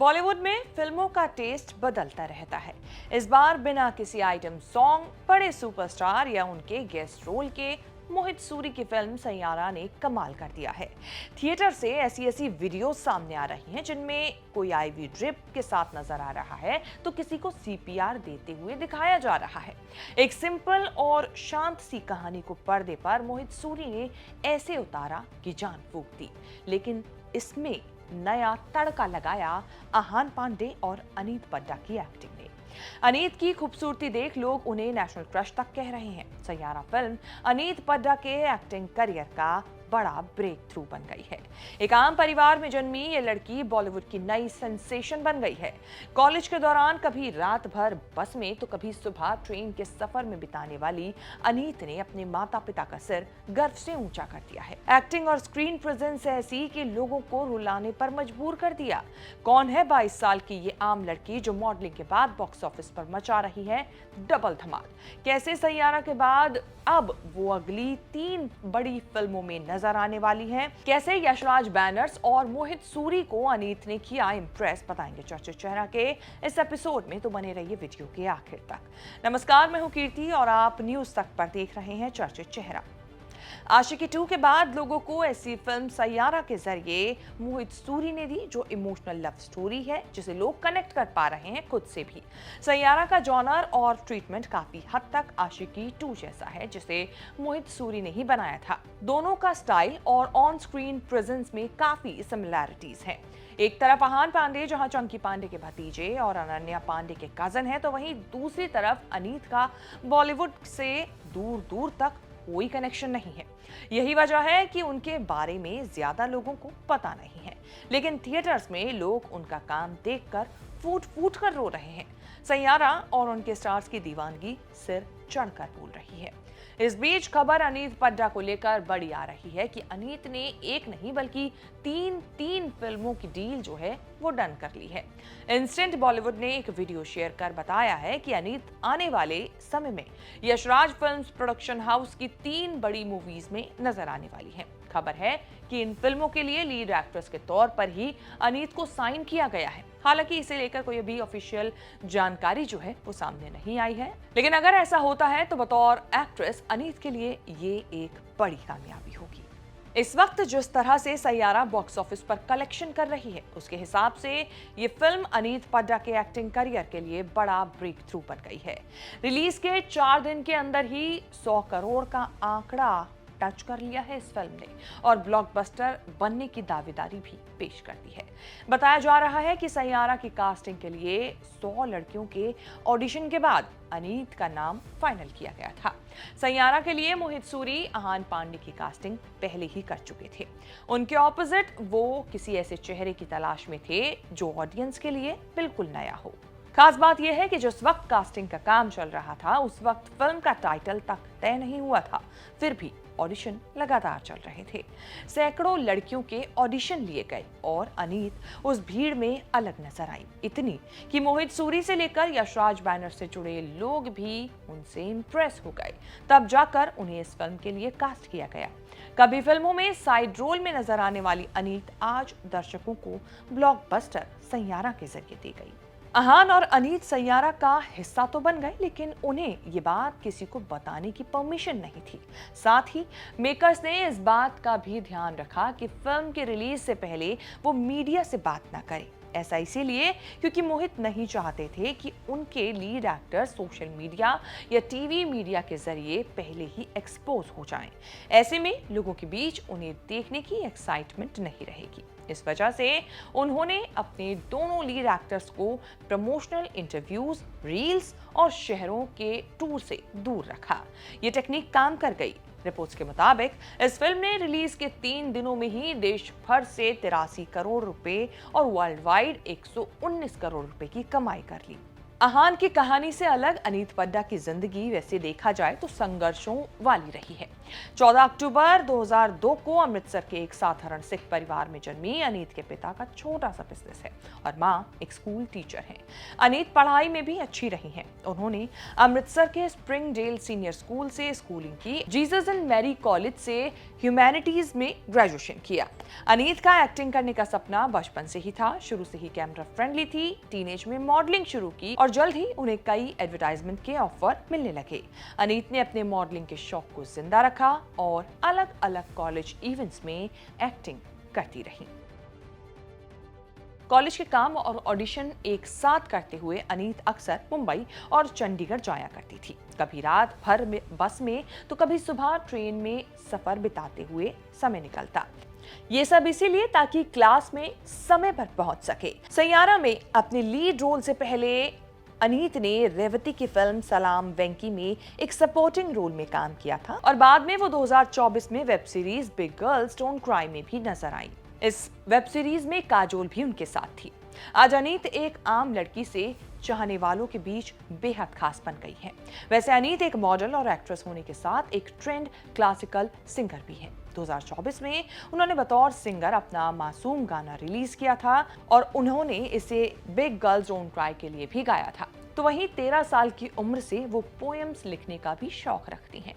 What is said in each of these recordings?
बॉलीवुड में फिल्मों का टेस्ट बदलता रहता है। इस बार बिना किसी आइटम सॉन्ग, बड़े सुपरस्टार या उनके गेस्ट रोल के मोहित सूरी की फिल्म सैयारा ने कमाल कर दिया है। थिएटर से ऐसी ऐसी वीडियो सामने आ रही हैं जिनमें कोई आईवी ड्रिप के साथ नजर आ रहा है तो किसी को सीपीआर देते हुए दिखाया जा रहा है। एक सिंपल और शांत सी कहानी को पर्दे पर मोहित सूरी ने ऐसे उतारा कि जान फूंक दी। लेकिन इसमें नया तड़का लगाया आहान पांडे और अनीत पड्डा की एक्टिंग ने। अनीत की खूबसूरती देख लोग उन्हें नेशनल क्रश तक कह रहे हैं। सैयारा फिल्म अनीत पड्डा के एक्टिंग करियर का बड़ा ब्रेक थ्रू बन गई है। एक आम परिवार में जन्मी ये लड़की बॉलीवुड की नई सेंसेशन बन गई है। कॉलेज के दौरान कभी रात भर बस में तो कभी सुबह ट्रेन के सफर में बिताने वाली अनीत ने अपने माता पिता का सिर गर्व से ऊंचा कर दिया है। एक्टिंग और स्क्रीन प्रेजेंस ऐसी कि लोगों को रुलाने पर मजबूर कर दिया। कौन है 22 साल की ये आम लड़की जो मॉडलिंग के बाद बॉक्स ऑफिस पर मचा रही है डबल धमाल? कैसे सैयारा के बाद अब वो अगली 3 बड़ी फिल्मों में नजर आने वाली है? कैसे यशराज बैनर्स और मोहित सूरी को अनीत ने किया इंप्रेस, बताएंगे चर्चित चेहरा के इस एपिसोड में, तो बने रहिए वीडियो के आखिर तक। नमस्कार, मैं हूं कीर्ति और आप न्यूज तक पर देख रहे हैं चर्चित चेहरा। आशिकी 2 के बाद लोगों को ऐसी फिल्म सैयारा के जरिए मोहित सूरी ने दी जो इमोशनल लव स्टोरी है जिसे लोग कनेक्ट कर पा रहे हैं खुद से भी। सैयारा का जॉनर और ट्रीटमेंट काफी हद तक आशिकी 2 जैसा है जिसे मोहित सूरी ने ही बनाया था। दोनों का स्टाइल और ऑन स्क्रीन प्रेजेंस में काफी सिमिलैरिटीज हैं। एक तरफ आहान पांडे जहां चंकी पांडे के भतीजे और अनन्या पांडे के कजन है, तो वहीं दूसरी तरफ अनीत का बॉलीवुड से दूर दूर तक कोई कनेक्शन नहीं है। यही वजह है कि उनके बारे में ज्यादा लोगों को पता नहीं है, लेकिन थिएटर्स में लोग उनका काम देखकर फूट फूट कर रो रहे हैं। सैयारा और उनके स्टार्स की दीवानगी सिर चढ़कर बोल रही है। इस बीच खबर अनीत पड्डा को लेकर बड़ी आ रही है कि अनीत ने एक नहीं बल्कि तीन फिल्मों की डील जो है वो डन कर ली है। इंस्टेंट बॉलीवुड ने एक वीडियो शेयर कर बताया है कि अनीत आने वाले समय में यशराज फिल्म्स प्रोडक्शन हाउस की 3 बड़ी मूवीज में नजर आने वाली है। खबर है कि इन फिल्मों के लिए लीड एक्ट्रेस के तौर पर ही अनीत को साइन किया गया है। हालांकि इसे लेकर कोई अभी ऑफिशियल जानकारी जो है वो सामने नहीं आई है, लेकिन अगर ऐसा होता है तो बतौर एक्ट्रेस अनीत के लिए ये एक बड़ी कामयाबी होगी। इस वक्त जिस तरह से सैयारा बॉक्स ऑफिस पर कलेक्शन कर रही है उसके हिसाब से ये फिल्म अनीत पड्डा के एक्टिंग करियर के लिए बड़ा ब्रेक थ्रू बन गई है। रिलीज के 4 दिन के अंदर ही 100 करोड़ का आंकड़ा टच कर लिया है इस फिल्म ने और ब्लॉकबस्टर बनने की दावेदारी भी पेश कर दी है। बताया जा रहा है कि सैयारा की कास्टिंग के लिए 100 लड़कियों के ऑडिशन के बाद अनीत का नाम फाइनल किया गया था। सैयारा के लिए मोहित सूरी आहान पांडे की कास्टिंग पहले ही कर चुके थे। उनके ऑपोजिट वो किसी ऐसे चेहरे की तलाश में थे जो ऑडियंस के लिए बिल्कुल नया हो। खास बात यह है कि जिस वक्त कास्टिंग का काम चल रहा था उस वक्त फिल्म का टाइटल तक तय नहीं हुआ था, फिर भी ऑडिशन लगातार चल रहे थे। सैकड़ों लड़कियों के ऑडिशन लिए गए और अनीत उस भीड़ में अलग नजर आई, इतनी कि मोहित सूरी से लेकर यशराज बैनर से जुड़े लोग भी उनसे इंप्रेस हो गए। तब जाकर उन्हें इस फिल्म के लिए कास्ट किया गया। कभी फिल्मों में साइड रोल में नजर आने वाली अनीत आज दर्शकों को ब्लॉकबस्टर सैयारा के जरिए दी गई। आहान और अनीत सैयारा का हिस्सा तो बन गए, लेकिन उन्हें ये बात किसी को बताने की परमिशन नहीं थी। साथ ही मेकर्स ने इस बात का भी ध्यान रखा कि फिल्म के रिलीज से पहले वो मीडिया से बात ना करें। ऐसा इसीलिए क्योंकि मोहित नहीं चाहते थे कि उनके लीड एक्टर सोशल मीडिया या टीवी मीडिया के जरिए पहले ही एक्सपोज हो जाएं। ऐसे में लोगों के बीच उन्हें देखने की एक्साइटमेंट नहीं रहेगी। इस वजह से उन्होंने अपने दोनों लीड एक्टर्स को प्रमोशनल इंटरव्यूज, रील्स और शहरों के टूर से दूर रखा। ये टेक्निक काम कर गई। रिपोर्ट्स के मुताबिक इस फिल्म ने रिलीज के 3 दिनों में ही देश भर से 83 करोड़ रुपए और वर्ल्ड वाइड 119 करोड़ रुपए की कमाई कर ली। अहान की कहानी से अलग अनीत पड्डा की जिंदगी वैसे देखा जाए तो संघर्षों वाली रही है। 14 अक्टूबर 2002 को अमृतसर के एक साधारण सिख परिवार में जन्मी अनीत के पिता का छोटा सा बिजनेस है और मां एक स्कूल टीचर हैं। अनीत पढ़ाई में भी अच्छी रही हैं। उन्होंने अमृतसर के स्प्रिंगडेल सीनियर स्कूल से स्कूलिंग की, जीसस एंड मैरी कॉलेज से ह्यूमैनिटीज में ग्रेजुएशन किया। अनीत का एक्टिंग करने का सपना बचपन से ही था। शुरू से ही कैमरा फ्रेंडली थी। टीनेज में मॉडलिंग शुरू की और जल्द ही उन्हें कई एडवर्टाइजमेंट के ऑफर मिलने लगे। अनीत ने अपने मॉडलिंग के शौक को जिंदा रखा और अलग अलग कॉलेज इवेंट्स में एक्टिंग करती रही। कॉलेज के काम और ऑडिशन एक साथ करते हुए अनीत अक्सर मुंबई और चंडीगढ़ जाया करती थी। कभी रात भर में बस में तो कभी सुबह ट्रेन में सफर बिताते हुए समय निकलता। ये सब इसीलिए ताकि क्लास में समय पर पहुंच सके। सैयारा में अपने लीड रोल से पहले अनीत ने रेवती की फिल्म सलाम वेंकी में एक सपोर्टिंग रोल में काम किया था और बाद में वो 2024 में web series big girls don't cry में भी नजर आई। इस वेब सीरीज में काजोल भी उनके साथ थी। आज अनीत एक आम लड़की से चाहने वालों के बीच बेहद खास बन गई है। वैसे अनीत एक मॉडल और एक्ट्रेस होने के साथ एक ट्रेंड क्लासिकल सिंगर भी है। 2024 में उन्होंने बतौर सिंगर अपना मासूम गाना रिलीज किया था और उन्होंने इसे बिग गर्ल्स डोंट क्राई के लिए भी गाया था। तो वहीं 13 साल की उम्र से वो पोएम्स लिखने का भी शौक रखती हैं।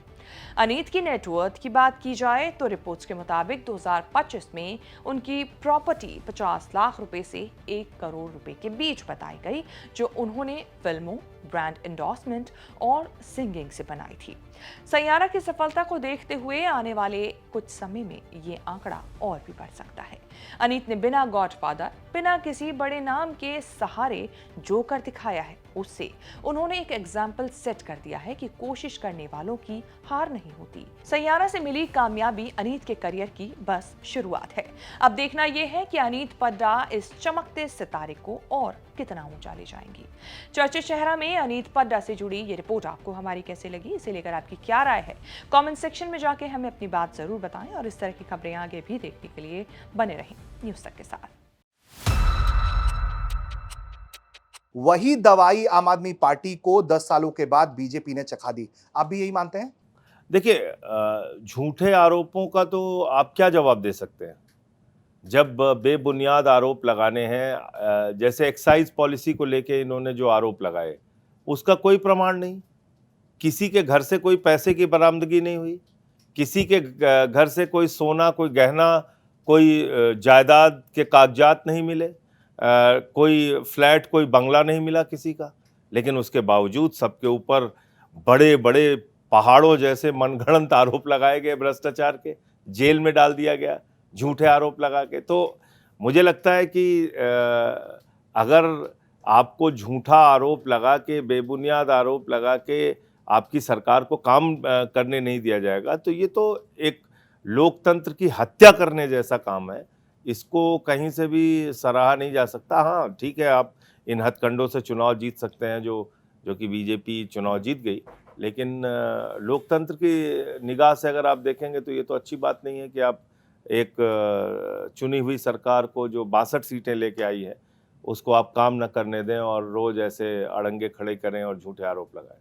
अनीत की नेटवर्थ की बात की जाए तो रिपोर्ट्स के मुताबिक 2025 में उनकी प्रॉपर्टी 50 लाख रुपए से 1 करोड़ रुपए के बीच बताई गई, जो उन्होंने फिल्मों, ब्रांड एंडोर्समेंट और सिंगिंग से बनाई थी। सैयारा की सफलता को देखते हुए आने वाले कुछ समय में ये आंकड़ा और भी बढ़ सकता है। अनीत ने बिना गॉडफादर, बिना किसी बड़े नाम के सहारे जो कर दिखाया है, उससे उन्होंने एक एग्जाम्पल सेट कर दिया है कि कोशिश करने वालों की हार नहीं होती। सैयारा से मिली कामयाबी अनीत के करियर की बस शुरुआत है। अब देखना यह है कि अनीत पड्डा इस चमकते सितारे को और कितना ऊंचा ले जाएंगी। चर्चित चेहरा में अनीत पड्डा से जुड़ी ये रिपोर्ट आपको हमारी कैसे लगी, इसे लेकर आपकी क्या राय है, कमेंट सेक्शन में जाके हमें अपनी बात जरूर बताएं और इस तरह की खबरें आगे भी देखने के लिए बने रहें न्यूज़ तक के साथ। वही दवाई आम आदमी पार्टी को 10 सालों के बाद बीजेपी ने चखा दी। आप भी यही मानते हैं? देखिए, झूठे आरोपों का तो आप क्या जवाब दे सकते हैं जब बेबुनियाद आरोप लगाने हैं। जैसे एक्साइज पॉलिसी को लेके इन्होंने जो आरोप लगाए, उसका कोई प्रमाण नहीं। किसी के घर से कोई पैसे की बरामदगी नहीं हुई, किसी के घर से कोई सोना, कोई गहना, कोई जायदाद के कागजात नहीं मिले, कोई फ्लैट, कोई बंगला नहीं मिला किसी का। लेकिन उसके बावजूद सबके ऊपर बड़े बड़े पहाड़ों जैसे मनगढ़ंत आरोप लगाए गए, भ्रष्टाचार के, जेल में डाल दिया गया झूठे आरोप लगा के। तो मुझे लगता है कि अगर आपको झूठा आरोप लगा के, बेबुनियाद आरोप लगा के आपकी सरकार को काम करने नहीं दिया जाएगा, तो ये तो एक लोकतंत्र की हत्या करने जैसा काम है। इसको कहीं से भी सराहा नहीं जा सकता। हाँ, ठीक है, आप इन हथकंडों से चुनाव जीत सकते हैं, जो कि बीजेपी चुनाव जीत गई, लेकिन लोकतंत्र की निगाह से अगर आप देखेंगे तो ये तो अच्छी बात नहीं है कि आप एक चुनी हुई सरकार को, जो 62 सीटें लेके आई है, उसको आप काम न करने दें और रोज ऐसे अड़ंगे खड़े करें और झूठे आरोप लगाएं।